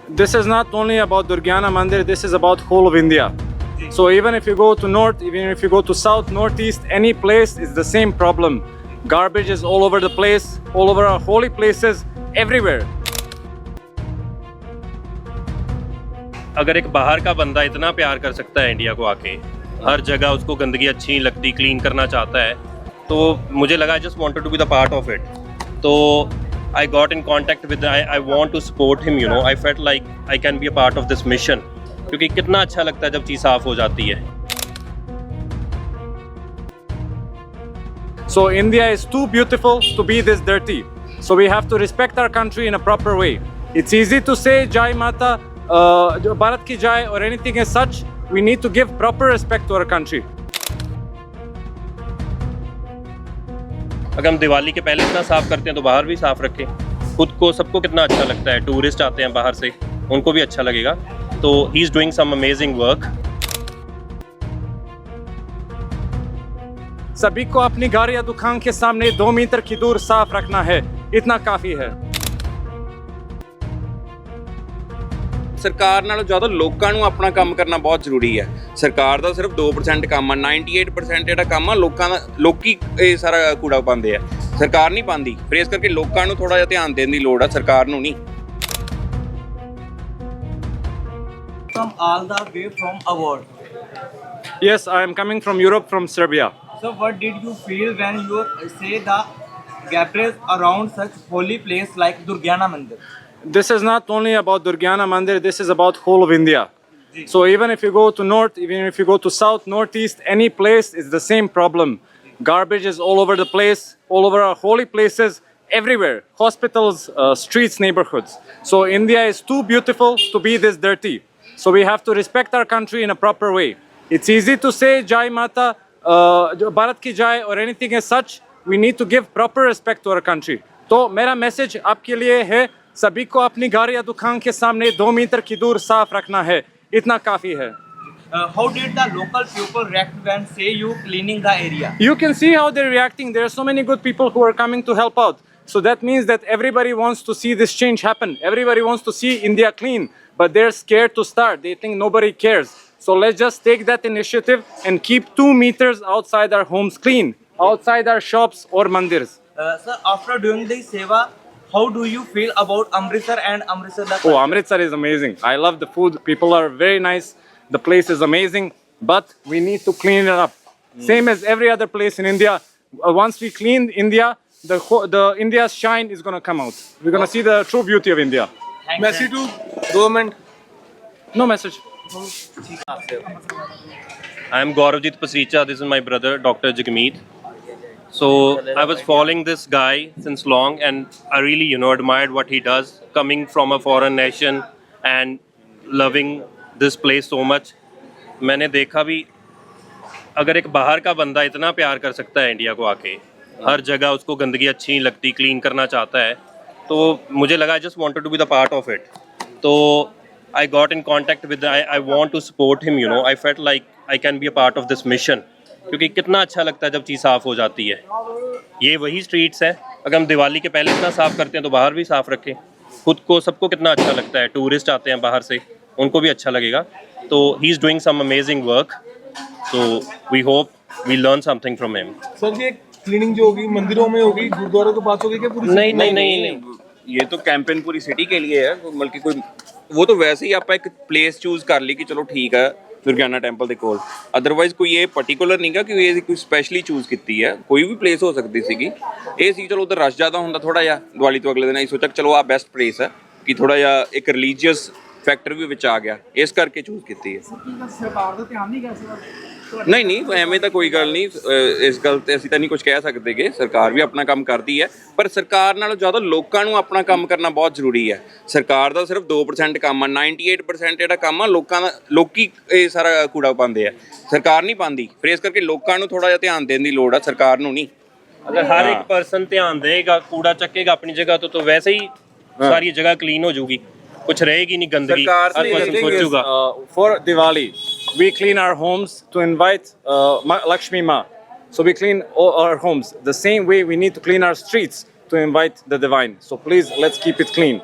this is not only about Durgyana Mandir, this is about whole of India. So even if you go to north, even if you go to south, northeast, any place, it's the same problem. Garbage is all over the place, all over our holy places, everywhere. अगर एक बाहर का बंदा इतना प्यार कर सकता है इंडिया को आके, हर जगह उसको गंदगी अच्छी नहीं लगती, क्लीन करना चाहता है, तो मुझे लगा I just wanted to be the part of it. तो I got in contact with, I want to support him, you know. I felt like I can be a part of this mission, क्योंकि कितना अच्छा लगता है जब चीज़ साफ हो जाती है. So India is too beautiful to be this dirty. So we have to respect our country in a proper way. It's easy to say Jai Mata, Bharat ki Jai or anything as such. We need to give proper respect to our country. अगर हम दिवाली के पहले इतना साफ करते हैं तो बाहर भी साफ रखें. खुद को, सबको कितना अच्छा लगता है. टूरिस्ट आते हैं बाहर से, उनको भी अच्छा लगेगा. तो he is doing some amazing work. सभी को अपनी घर या दुकान के सामने 2 मीटर की दूर साफ रखना है, इतना काफी है. ਸਰਕਾਰ ਨਾਲੋਂ ਜ਼ਿਆਦਾ ਲੋਕਾਂ ਨੂੰ ਆਪਣਾ ਕੰਮ ਕਰਨਾ ਬਹੁਤ ਜ਼ਰੂਰੀ ਹੈ. ਸਰਕਾਰ ਦਾ ਸਿਰਫ 2% ਕੰਮ ਆ, 98% ਜਿਹੜਾ ਕੰਮ ਆ ਲੋਕੀ ਇਹ ਸਾਰਾ ਕੂੜਾ ਪਾਉਂਦੇ ਆ, ਸਰਕਾਰ ਨਹੀਂ ਪਾਉਂਦੀ. ਫਿਰ ਇਸ ਕਰਕੇ ਲੋਕਾਂ ਨੂੰ ਥੋੜਾ ਜਿਹਾ ਧਿਆਨ ਦੇਣ ਦੀ ਲੋੜ ਆ, ਸਰਕਾਰ ਨੂੰ ਨਹੀਂ. From all the way from abroad. Yes, I am coming from Europe, from Serbia. So what did you feel when you say the gatherings around such holy place like Durgyana Mandir? This is not only about Durgyana Mandir, this is about whole of India. So even if you go to north, even if you go to south, northeast, any place, it's the same problem. Garbage is all over the place, all over our holy places, everywhere. Hospitals, streets, neighborhoods. So India is too beautiful to be this dirty. So we have to respect our country in a proper way. It's easy to say Jai Mata, Bharat ki Jai or anything as such. We need to give proper respect to our country. तो मेरा message आपके लिए है, सभी को अपनी घर या दुकान के सामने 2 मीटर की दूर साफ रखना है, इतना काफी है. How did the local people react when say you cleaning the area? You can see how they're reacting. There are so many good people who are coming to help out. So that means that everybody wants to see this change happen. Everybody wants to see India clean, but they're scared to start. They think nobody cares. So let's just take that initiative and keep 2 meters outside our homes clean, outside our shops or mandirs. Sir, after doing the seva, how do you feel about Amritsar and Amritsar? Oh, Amritsar is amazing. I love the food. People are very nice. The place is amazing, but we need to clean it up. Same as every other place in India. Once we clean India, the India's shine is going to come out. We're going to see the true beauty of India. Message to government. No message. I am Gauravjit Pasricha. This is my brother, Dr. Jagmeet. So I was following this guy since long, and I really, admired what he does, coming from a foreign nation and loving this place so much. मैंने देखा भी, अगर एक बाहर का बंदा इतना प्यार कर सकता है इंडिया को आके, हर जगह उसको गंदगी अच्छी नहीं लगती, क्लीन करना चाहता है, तो मुझे लगा I just wanted to be the part of it. तो I got in contact with, I want to support him, you know. I felt like I can be a part of this mission, क्योंकि कितना अच्छा लगता है जब चीज़ साफ़ हो जाती है. ये वही स्ट्रीट्स है. अगर हम दिवाली के पहले इतना साफ़ करते हैं तो बाहर भी साफ़ रखें. खुद को, सबको कितना अच्छा लगता है. टूरिस्ट आते हैं बाहर से, उनको भी अच्छा लगेगा. तो he is doing some amazing work. So we hope we learn something from him. Sir ये क्लीनिंग जो होगी मंदिरों में होगी, गुरुद्वारों के पास होगी क्या पूरी? नहीं. ये तो कैंपेन पूरी सिटी के लिए है. बल्कि कोई वो तो वैसे ही आप एक प्लेस चूज कर ली कि चलो ठीक है दुर्गियाना टैंपल के कोल. अदरवाइज कोई ये पर्टिकुलर नहीं गा कि ये कोई स्पैशली चूज की है. कोई भी प्लेस हो सकती सीगी. ये सी चलो उधर रश ज़्यादा होंगे थोड़ा जिहा दिवाली तो अगले दिन. ਅਸੀਂ सोचा चलो आ बेस्ट प्लेस है कि थोड़ा जिहा एक रिलीजियस फैक्टर भी विच आ गया, इस करके चूज की है. सरकार ਦਾ ਧਿਆਨ ਨਹੀਂ ਗਿਆ ਸੀ? नहीं ਐਵੇਂ ਤਾਂ ਕੋਈ ਗੱਲ ਨਹੀਂ. ਇਸ ਗੱਲ ਤੇ ਅਸੀਂ ਤਾਂ ਨਹੀਂ ਕੁਝ ਕਹਿ ਸਕਦੇਗੇ. ਸਰਕਾਰ ਵੀ ਆਪਣਾ ਕੰਮ ਕਰਦੀ ਹੈ, ਪਰ ਸਰਕਾਰ ਨਾਲੋਂ ਜ਼ਿਆਦਾ ਲੋਕਾਂ ਨੂੰ ਆਪਣਾ ਕੰਮ ਕਰਨਾ ਬਹੁਤ ਜ਼ਰੂਰੀ ਹੈ. ਸਰਕਾਰ ਦਾ ਸਿਰਫ 2% ਕੰਮ ਆ, 98% ਜਿਹੜਾ ਕੰਮ ਆ ਲੋਕੀ ਇਹ ਸਾਰਾ ਕੂੜਾ ਪਾਉਂਦੇ ਆ, ਸਰਕਾਰ ਨਹੀਂ ਪਾਉਂਦੀ. ਫਿਰ ਇਸ ਕਰਕੇ ਲੋਕਾਂ ਨੂੰ ਥੋੜਾ ਜਿਹਾ ਧਿਆਨ ਦੇਣ ਦੀ ਲੋੜ ਆ, ਸਰਕਾਰ ਨੂੰ ਨਹੀਂ. अगर हर एक पर्सन ध्यान देगा, कूड़ा चकेगा अपनी जगह, तो वैसे ही सारी जगह क्लीन हो जाएगी, कुछ रहेगी नहीं गंदगी. हर person सोचूगा. For Diwali, we clean our homes to invite Lakshmi Ma. So we clean all our homes. The same way we need to clean our streets to invite the divine. So please, let's keep it clean.